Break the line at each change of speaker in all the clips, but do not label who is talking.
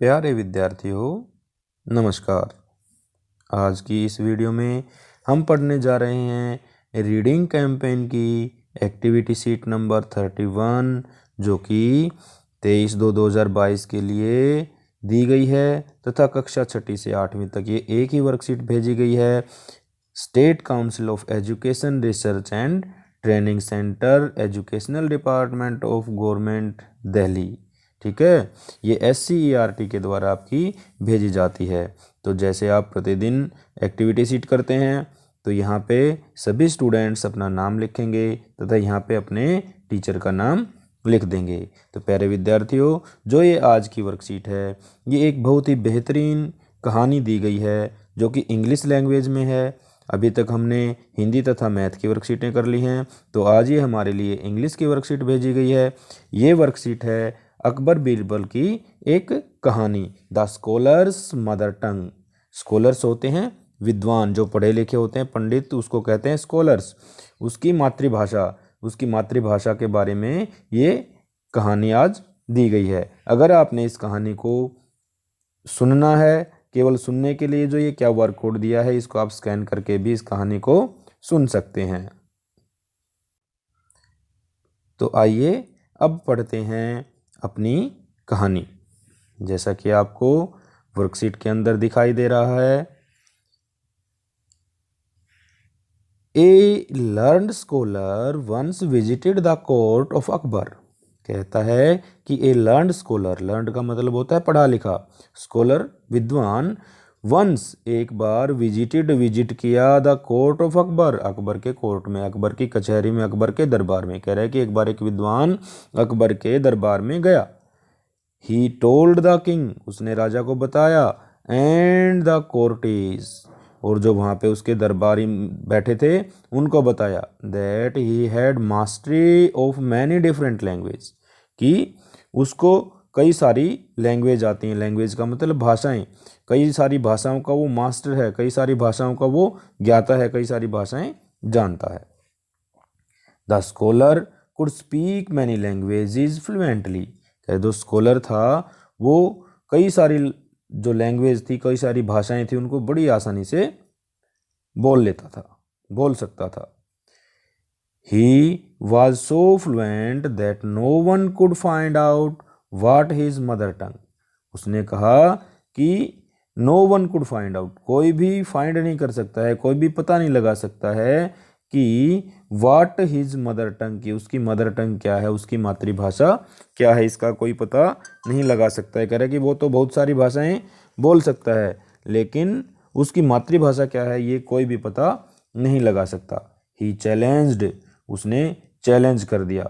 प्यारे विद्यार्थियों, नमस्कार। आज की इस वीडियो में हम पढ़ने जा रहे हैं रीडिंग कैंपेन की एक्टिविटी शीट नंबर 31, जो कि 23/2/2022 के लिए दी गई है तथा कक्षा 6ठी से 8वीं तक ये एक ही वर्कशीट भेजी गई है। State council of education research and training centre, educational department of government, Delhi. ठीक है, ये SCERT के द्वारा आपकी भेजी जाती है। तो जैसे आप प्रतिदिन एक्टिविटी शीट करते हैं तो यहाँ पे सभी स्टूडेंट्स अपना नाम लिखेंगे तथा यहाँ पे अपने टीचर का नाम लिख देंगे। तो प्यारे विद्यार्थियों, जो ये आज की वर्कशीट है ये एक बहुत ही बेहतरीन कहानी दी गई है जो कि इंग्लिश लैंग्वेज में है। अभी तक हमने हिंदी तथा मैथ की वर्कशीटें कर ली हैं, तो आज ये हमारे लिए इंग्लिश की वर्कशीट भेजी गई है। ये वर्कशीट है अकबर बीरबल की एक कहानी, the scholars mother tongue. Scholars होते हैं विद्वान, जो पढ़े लिखे होते हैं, पंडित, उसको कहते हैं स्कॉलर्स। उसकी मातृभाषा के बारे में ये कहानी आज दी गई है। अगर आपने इस कहानी को सुनना है, केवल सुनने के लिए जो ये क्या QR कोड दिया है, इसको आप स्कैन करके भी इस कहानी को सुन सकते हैं। तो आइए अब पढ़ते हैं अपनी कहानी। जैसा कि आपको वर्कशीट के अंदर दिखाई दे रहा है, a learned scholar once visited the court of Akbar. कहता है कि ए लर्नड स्कॉलर, लर्नड का मतलब होता है पढ़ा लिखा, स्कॉलर विद्वान, वंस एक बार, विजिट किया the court of Akbar, Akbar के कोर्ट में, अकबर की कचहरी में, अकबर के दरबार में। कह रहा है कि एक बार एक विद्वान अकबर के दरबार में गया। ही टोल्ड द किंग, उसने राजा को बताया, एंड द कोर्टीज, और जो वहाँ पे उसके दरबारी बैठे थे उनको बताया, that he had mastery of many different language, कि उसको कई सारी लैंग्वेज आती हैं। लैंग्वेज का मतलब भाषाएं, कई सारी भाषाओं का वो मास्टर है, कई सारी भाषाओं का वो ज्ञाता है, कई सारी भाषाएं जानता है। The scholar could speak many languages fluently, जो स्कॉलर था वो कई सारी जो लैंग्वेज थी, कई सारी भाषाएं थी, उनको बड़ी आसानी से बोल लेता था, बोल सकता था। He was so fluent that no one could find out what his mother tongue, उसने कहा कि no one could find out, कोई भी फाइंड नहीं कर सकता है, कोई भी पता नहीं लगा सकता है कि वाट हिज मदर टंग, की उसकी मदर टंग क्या है, उसकी मातृभाषा क्या है, इसका कोई पता नहीं लगा सकता है। कह रहा है कि वो तो बहुत सारी भाषाएं बोल सकता है, लेकिन उसकी मातृभाषा क्या है ये कोई भी पता नहीं लगा सकता। ही चैलेंज्ड, उसने चैलेंज कर दिया,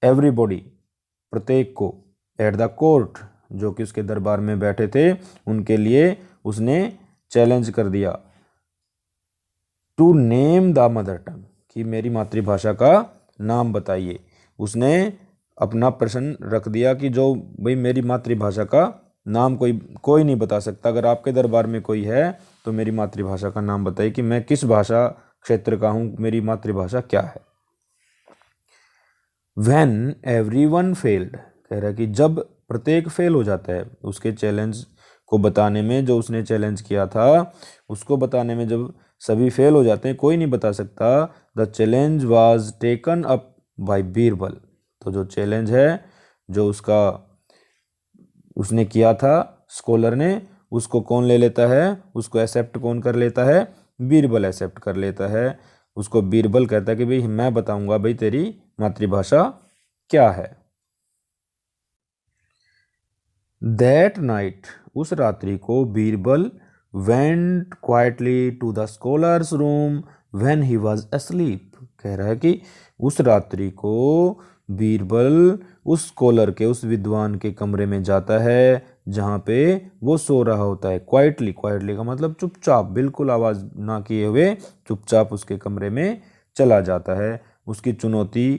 एवरीबॉडी, प्रत्येक को, एट द कोर्ट, जो कि उसके दरबार में बैठे थे उनके लिए उसने चैलेंज कर दिया, to name the mother tongue, कि मेरी मातृभाषा का नाम बताइए। उसने अपना प्रश्न रख दिया कि जो भाई मेरी मातृभाषा का नाम कोई नहीं बता सकता। अगर आपके दरबार में कोई है तो मेरी मातृभाषा का नाम बताइए कि मैं किस भाषा क्षेत्र का हूँ, मेरी मातृभाषा क्या है। When everyone failed, कह रहा है कि जब प्रत्येक फेल हो जाता है, उसके चैलेंज को बताने में, जो उसने चैलेंज किया था उसको बताने में जब सभी फेल हो जाते हैं, कोई नहीं बता सकता, the challenge was taken up by Birbal, तो जो चैलेंज है जो उसने किया था स्कॉलर ने, उसको कौन ले लेता है, उसको एक्सेप्ट कौन कर लेता है, बीरबल एक्सेप्ट कर लेता है। उसको बीरबल कहता है कि भाई मैं बताऊंगा भाई तेरी मातृभाषा क्या है। दैट नाइट, उस रात्रि को, Birbal went quietly to the scholars room when he was asleep, कह रहा है कि उस रात्रि को बीरबल उस स्कॉलर के, उस विद्वान के कमरे में जाता है जहाँ पे वो सो रहा होता है। क्वाइटली, क्वाइटली का मतलब चुपचाप, बिल्कुल आवाज़ ना किए हुए चुपचाप उसके कमरे में चला जाता है, उसकी चुनौती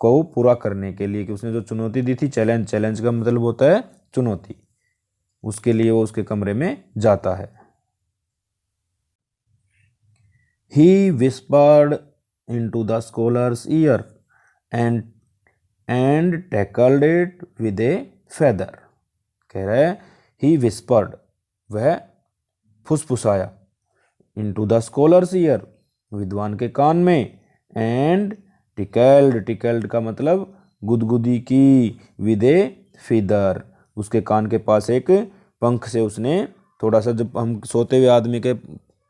को पूरा करने के लिए, कि उसने जो चुनौती दी थी, चैलेंज, चैलेंज का मतलब होता है चुनौती, उसके लिए वो उसके कमरे में जाता है। He whispered into the scholar's ear and tackled it with a feather, कह रहा है ही विस्पर्ड, वह फुसफुसाया, इनटू द स्कॉलर्स ईयर, विद्वान के कान में, एंड टिकल्ड, टिकल्ड का मतलब गुदगुदी की, विद ए फीदर, उसके कान के पास एक पंख से उसने थोड़ा सा, जब हम सोते हुए आदमी के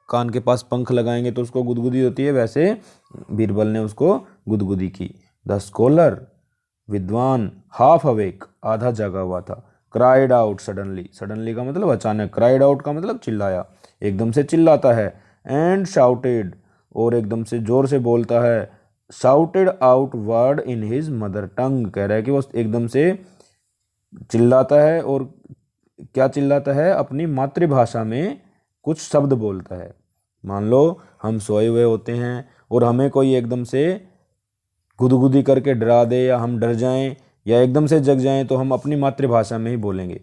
कान के पास पंख लगाएंगे तो उसको गुदगुदी होती है, वैसे बीरबल ने उसको गुदगुदी की। द स्कॉलर, विद्वान, हाफ अवेक, आधा जागा हुआ था, क्राइड आउट सडनली, सडनली का मतलब अचानक, क्राइड आउट का मतलब चिल्लाया, एकदम से चिल्लाता है, एंड शाउटेड, और एकदम से जोर से बोलता है, shouted out word in his mother tongue, कह रहा है कि वो एकदम से चिल्लाता है, और क्या चिल्लाता है, अपनी मातृभाषा में कुछ शब्द बोलता है। मान लो हम सोए हुए होते हैं और हमें कोई एकदम से गुदगुदी करके डरा दे, या हम डर जाएं या एकदम से जग जाएं, तो हम अपनी मातृभाषा में ही बोलेंगे।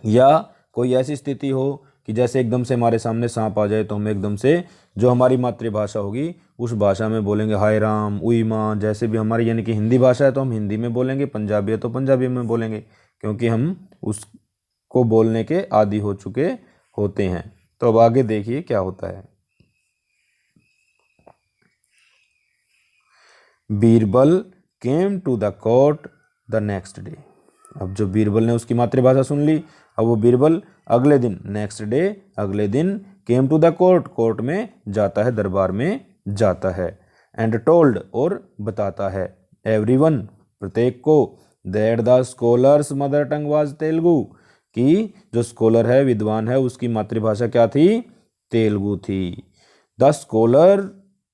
या कोई ऐसी स्थिति हो कि जैसे एकदम से हमारे सामने सांप आ जाए, तो हम एकदम से जो हमारी मातृभाषा होगी उस भाषा में बोलेंगे, हाय राम, उई माँ, जैसे भी हमारी, यानी कि हिंदी भाषा है तो हम हिंदी में बोलेंगे, पंजाबी है तो पंजाबी में बोलेंगे, क्योंकि हम उसको बोलने के आदी हो चुके होते हैं। तो अब आगे देखिए क्या होता है। Birbal came to the court the next day, अब जो बीरबल ने उसकी मातृभाषा सुन ली, अब वो बीरबल अगले दिन, नेक्स्ट डे, अगले दिन, came to the court, court में जाता है, दरबार में जाता है, एंड टोल्ड, और बताता है, एवरीवन, प्रत्येक को, that the scholars mother tongue was Telugu, कि जो स्कॉलर है, विद्वान है, उसकी मातृभाषा क्या थी, तेलुगु थी। The scholar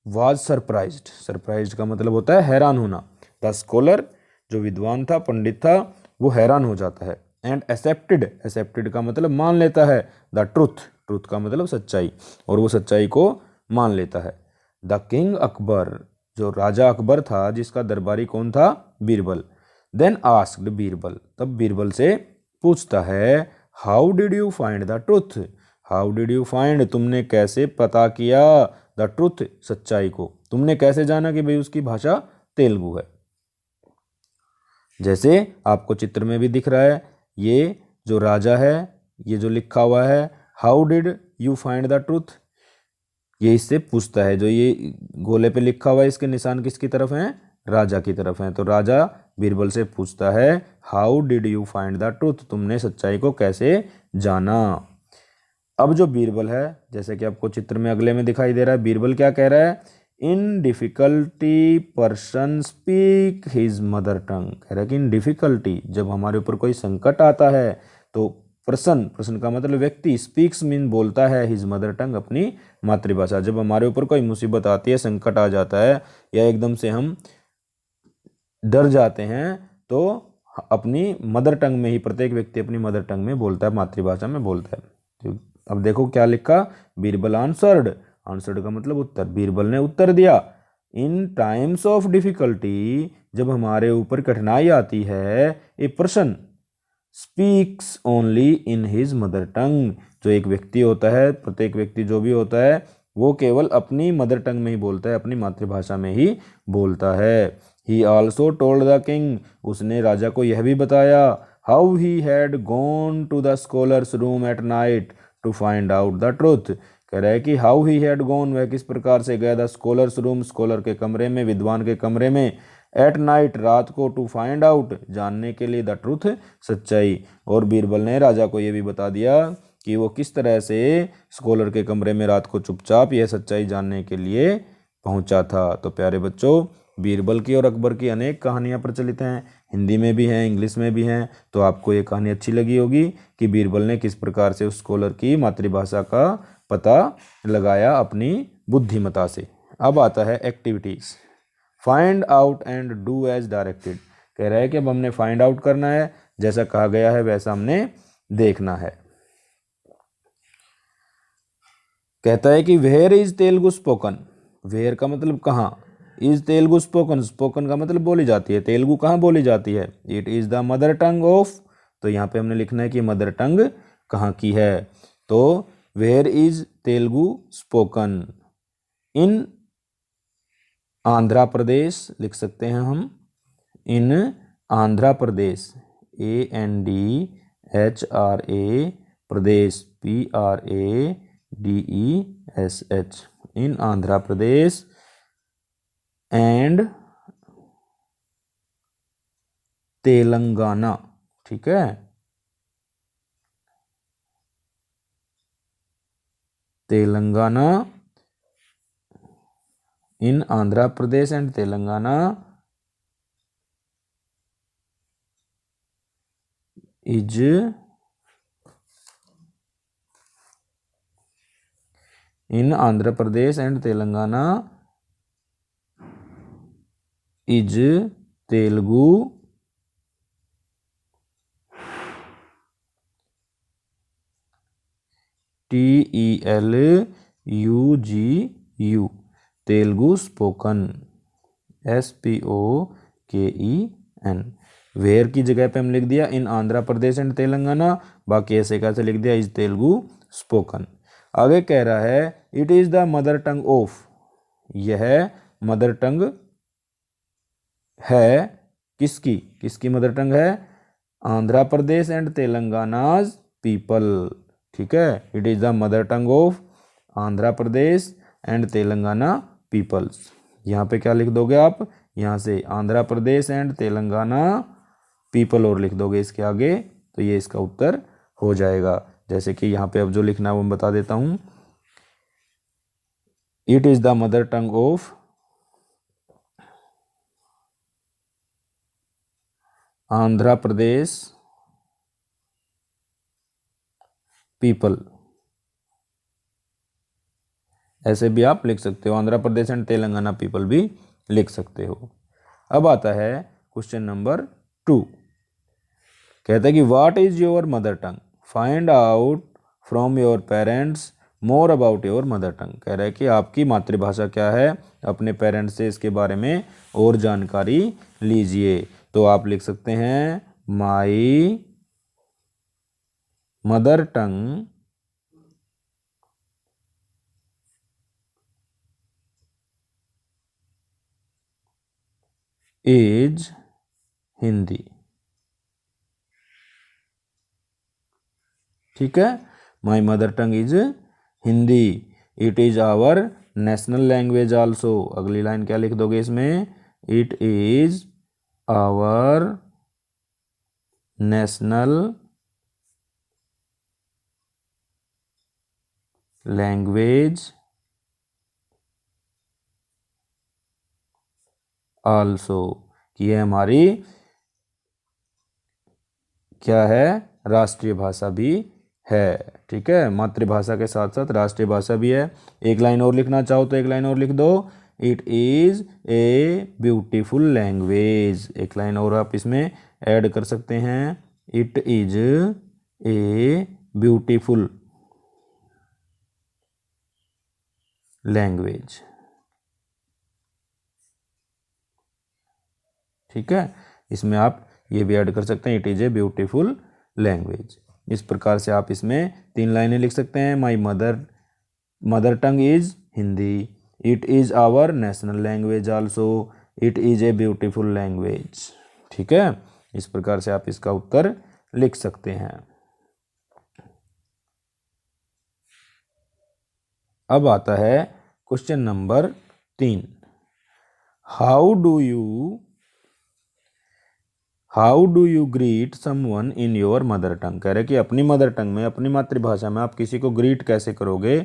was surprised, surprised का मतलब होता है हैरान होना, द स्कॉलर, जो विद्वान था, पंडित था, वो हैरान हो जाता है, एंड एक्सेप्टेड, एक्सेप्टेड का मतलब मान लेता है, द ट्रुथ, ट्रुथ का मतलब सच्चाई, और वो सच्चाई को मान लेता है। द किंग अकबर, जो राजा अकबर था, जिसका दरबारी कौन था, बीरबल, देन आस्क्ड बीरबल, तब बीरबल से पूछता है, how did you find the truth, how did you find, तुमने कैसे पता किया, द ट्रुथ, सच्चाई को, तुमने कैसे जाना कि भाई उसकी भाषा तेलुगु है। जैसे आपको चित्र में भी दिख रहा है, ये जो राजा है, ये जो लिखा हुआ है, how did you find the truth, ये इससे पूछता है, जो ये गोले पे लिखा हुआ है, इसके निशान किसकी तरफ हैं, राजा की तरफ हैं, तो राजा बीरबल से पूछता है, how did you find the truth, तुमने सच्चाई को कैसे जाना। अब जो बीरबल है, जैसे कि आपको चित्र में अगले में दिखाई दे रहा है, बीरबल क्या कह रहा है, in difficulty person speak his mother tongue, कह रहा है कि इन डिफिकल्टी, जब हमारे ऊपर कोई संकट आता है, तो पर्सन, पर्सन का मतलब व्यक्ति, स्पीक्स मीन बोलता है, हिज मदर टंग, अपनी मातृभाषा, जब हमारे ऊपर कोई मुसीबत आती है, संकट आ जाता है, या एकदम से हम डर जाते हैं, तो अपनी मदर टंग में ही प्रत्येक व्यक्ति अपनी मदर टंग में बोलता है, मातृभाषा में बोलता है। तो अब देखो क्या लिखा, बीरबल आंसर्ड, आंसर्ड का मतलब उत्तर, बीरबल ने उत्तर दिया, इन टाइम्स ऑफ डिफिकल्टी, जब हमारे ऊपर कठिनाई आती है, a person speaks only in his mother टंग, जो एक व्यक्ति होता है, प्रत्येक व्यक्ति जो भी होता है, वो केवल अपनी मदर टंग में ही बोलता है, अपनी मातृभाषा में ही बोलता है। He also told the king, उसने राजा को यह भी बताया, how he had gone to the scholars room at night to find out the truth, कह रहा है कि हाउ ही हैड गॉन, वह किस प्रकार से गया, द स्कॉलर्स रूम, स्कॉलर के कमरे में, विद्वान के कमरे में, एट नाइट, रात को, टू फाइंड आउट, जानने के लिए, द ट्रूथ, सच्चाई। और बीरबल ने राजा को यह भी बता दिया कि वो किस तरह से स्कॉलर के कमरे में रात को चुपचाप यह सच्चाई जानने के लिए पहुंचा था। तो प्यारे बच्चों, बीरबल की और अकबर की अनेक कहानियां प्रचलित हैं, हिंदी में भी हैं, इंग्लिश में भी हैं। तो आपको ये कहानी अच्छी लगी होगी कि बीरबल ने किस प्रकार से उस स्कॉलर की मातृभाषा का पता लगाया अपनी बुद्धिमता से। अब आता है activities. Find out and do as directed, कह रहा है कि अब हमने फाइंड आउट करना है, जैसा कहा गया है वैसा हमने देखना है। कहता है कि where is Telugu spoken, where का मतलब कहाँ, इज तेलुगु स्पोकन, स्पोकन का मतलब बोली जाती है, तेलुगु कहाँ बोली जाती है, it is the mother tongue of, तो यहाँ पे हमने लिखना है कि मदर टंग कहाँ की है। तो where is Telugu spoken, in Andhra Pradesh लिख सकते हैं हम, in Andhra Pradesh, ANDHRA HRA Pradesh PRADESH in Andhra Pradesh and Telangana. ठीक है, Telangana in Andhra Pradesh and Telangana is in Andhra Pradesh and Telangana is Telugu TELUGU Telugu spoken SPOKEN। Where की जगह पे हम लिख दिया इन आंध्र प्रदेश एंड तेलंगाना, बाकी ऐसे कैसे लिख दिया इज तेलुगु स्पोकन। आगे कह रहा है it is the mother tongue of, यह मदर टंग है किसकी, किसकी मदर टंग है, आंध्र प्रदेश एंड तेलंगानाज पीपल। ठीक है, it is the mother tongue of Andhra Pradesh and Telangana peoples. यहाँ पे क्या लिख दोगे आप, यहाँ से आंध्र प्रदेश एंड तेलंगाना पीपल और लिख दोगे इसके आगे, तो ये इसका उत्तर हो जाएगा। जैसे कि यहाँ पे अब जो लिखना है वो मैं बता देता हूँ। It is the mother tongue of Andhra Pradesh people, ऐसे भी आप लिख सकते हो, आंध्र प्रदेश एंड तेलंगाना पीपल भी लिख सकते हो। अब आता है क्वेश्चन नंबर 2, कहता है कि what is your mother tongue, find out from your parents more about your mother tongue. कह रहा है कि आपकी मातृभाषा क्या है, अपने पेरेंट्स से इसके बारे में और जानकारी लीजिए। तो आप लिख सकते हैं my mother tongue is Hindi. ठीक है, my mother tongue is Hindi. It is our national language also. अगली लाइन क्या लिख दोगे इसमें, it is our national language also, कि ये हमारी क्या है, राष्ट्रीय भाषा भी है। ठीक है, मातृभाषा के साथ साथ राष्ट्रीय भाषा भी है। एक लाइन और लिखना चाहो तो एक लाइन और लिख दो, it is a beautiful language. एक लाइन और आप इसमें ऐड कर सकते हैं, it is a beautiful language. ठीक है, इसमें आप ये भी ऐड कर सकते हैं, it is a beautiful language. इस प्रकार से आप इसमें 3 लाइनें लिख सकते हैं, my mother tongue is Hindi, it is our national language also, it is a beautiful language. ठीक है, इस प्रकार से आप इसका उत्तर लिख सकते हैं। अब आता है question number 3, how do you greet someone in your mother tongue. कह रहे कि अपनी मदर टंग में, अपनी मातृभाषा में आप किसी को ग्रीट कैसे करोगे।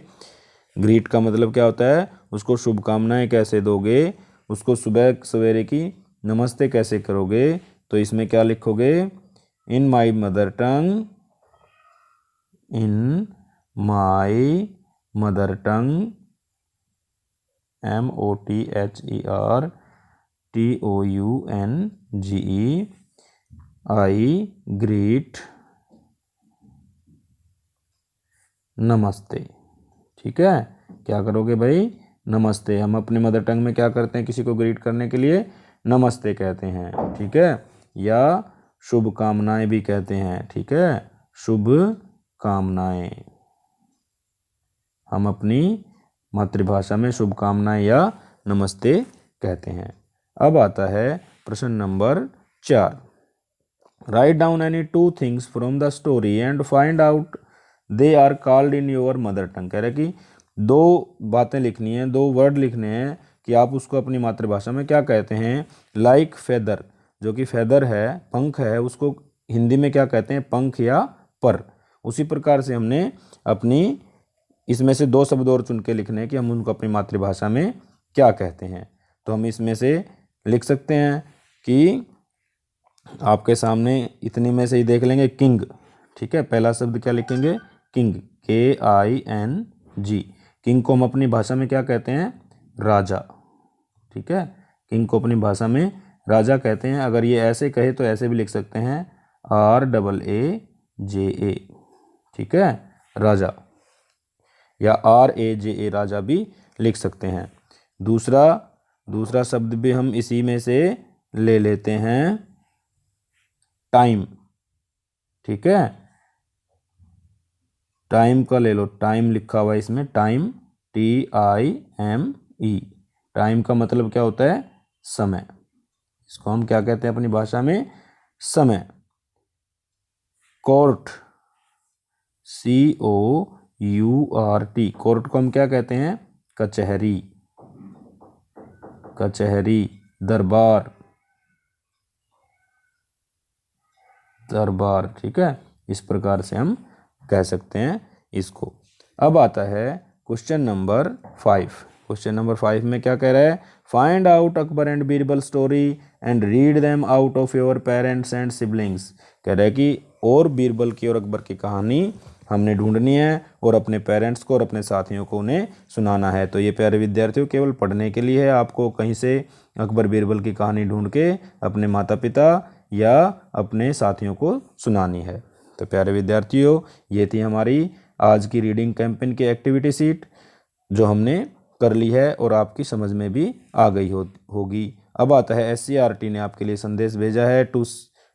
ग्रीट का मतलब क्या होता है, उसको शुभकामनाएं कैसे दोगे, उसको सुबह सवेरे की नमस्ते कैसे करोगे। तो इसमें क्या लिखोगे, in my mother tongue, in my mother tongue MOTHERTOUNGE I greet namaste. ठीक है, क्या करोगे भाई, नमस्ते। हम अपने मदर टंग में क्या करते हैं, किसी को ग्रीट करने के लिए नमस्ते कहते हैं। ठीक है, या शुभकामनाएं भी कहते हैं। ठीक है, शुभ कामनाएं, हम अपनी मातृभाषा में शुभकामनाएं या नमस्ते कहते हैं। अब आता है प्रश्न number 4, write down any two things from the story and find out they are called in your mother tongue. कह रहे कि दो बातें लिखनी है, दो वर्ड लिखने हैं कि आप उसको अपनी मातृभाषा में क्या कहते हैं। लाइक फेदर, जो कि फेदर है, पंख है, उसको हिंदी में क्या कहते हैं, पंख या पर। उसी प्रकार से हमने अपनी इसमें से दो शब्द और चुन के लिखने हैं कि हम उनको अपनी मातृभाषा में क्या कहते हैं। तो हम इसमें से लिख सकते हैं कि आपके सामने इतने में से ही देख लेंगे, किंग। ठीक है, पहला शब्द क्या लिखेंगे, किंग, KING। किंग को हम अपनी भाषा में क्या कहते हैं, राजा। ठीक है, किंग को अपनी भाषा में राजा कहते हैं। अगर ये ऐसे कहे तो ऐसे भी लिख सकते हैं, RAAJA। ठीक है, राजा, या RAJA, राजा भी लिख सकते हैं। दूसरा शब्द भी हम इसी में से ले लेते हैं, टाइम। ठीक है, टाइम का ले लो, टाइम लिखा हुआ है इसमें, टाइम, TIME। टाइम का मतलब क्या होता है, समय। इसको हम क्या कहते हैं अपनी भाषा में, समय। कोर्ट, COURT, कोर्ट को हम क्या कहते हैं, कचहरी, कचहरी, दरबार, दरबार। ठीक है, इस प्रकार से हम कह सकते हैं इसको। अब आता है क्वेश्चन नंबर 5। क्वेश्चन नंबर 5 में क्या कह रहा है, find out Akbar and Birbal story and read them out of your parents and siblings. कह रहा है कि और बीरबल की और अकबर की कहानी हमने ढूंढनी है और अपने पेरेंट्स को और अपने साथियों को उन्हें सुनाना है। तो ये प्यारे विद्यार्थियों केवल पढ़ने के लिए है, आपको कहीं से अकबर बीरबल की कहानी ढूंढ के अपने माता पिता या अपने साथियों को सुनानी है। तो प्यारे विद्यार्थियों, ये थी हमारी आज की रीडिंग कैंपेन की एक्टिविटी सीट जो हमने कर ली है और आपकी समझ में भी आ गई होगी। अब आता है SCRT ने आपके लिए संदेश भेजा है,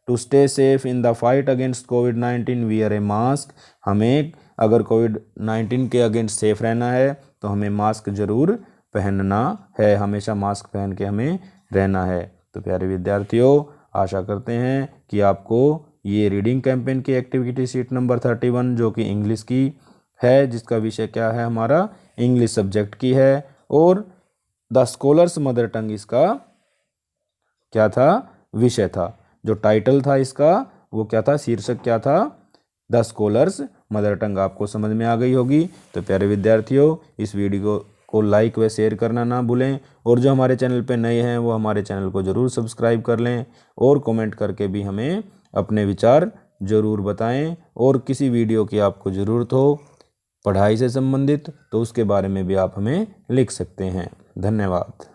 to stay safe in the fight against कोविड-19 वियर ए मास्क। हमें अगर कोविड-19 के अगेंस्ट सेफ रहना है तो हमें मास्क जरूर पहनना है, हमेशा मास्क पहन के हमें रहना है। तो प्यारे विद्यार्थियों, आशा करते हैं कि आपको ये रीडिंग कैंपेन की एक्टिविटी सीट नंबर 31 जो कि इंग्लिश की है, जिसका विषय क्या है हमारा, इंग्लिश सब्जेक्ट की है, और द स्कॉलर्स मदर टंग इसका क्या था, विषय था। जो टाइटल था इसका वो क्या था, शीर्षक क्या था, द स्कॉलर्स मदर टंग। आपको समझ में आ गई होगी। तो प्यारे विद्यार्थियों, इस वीडियो को लाइक व शेयर करना ना भूलें, और जो हमारे चैनल पे नए हैं वो हमारे चैनल को ज़रूर सब्सक्राइब कर लें, और कमेंट करके भी हमें अपने विचार ज़रूर बताएं। और किसी वीडियो की आपको ज़रूरत हो पढ़ाई से संबंधित तो उसके बारे में भी आप हमें लिख सकते हैं। धन्यवाद।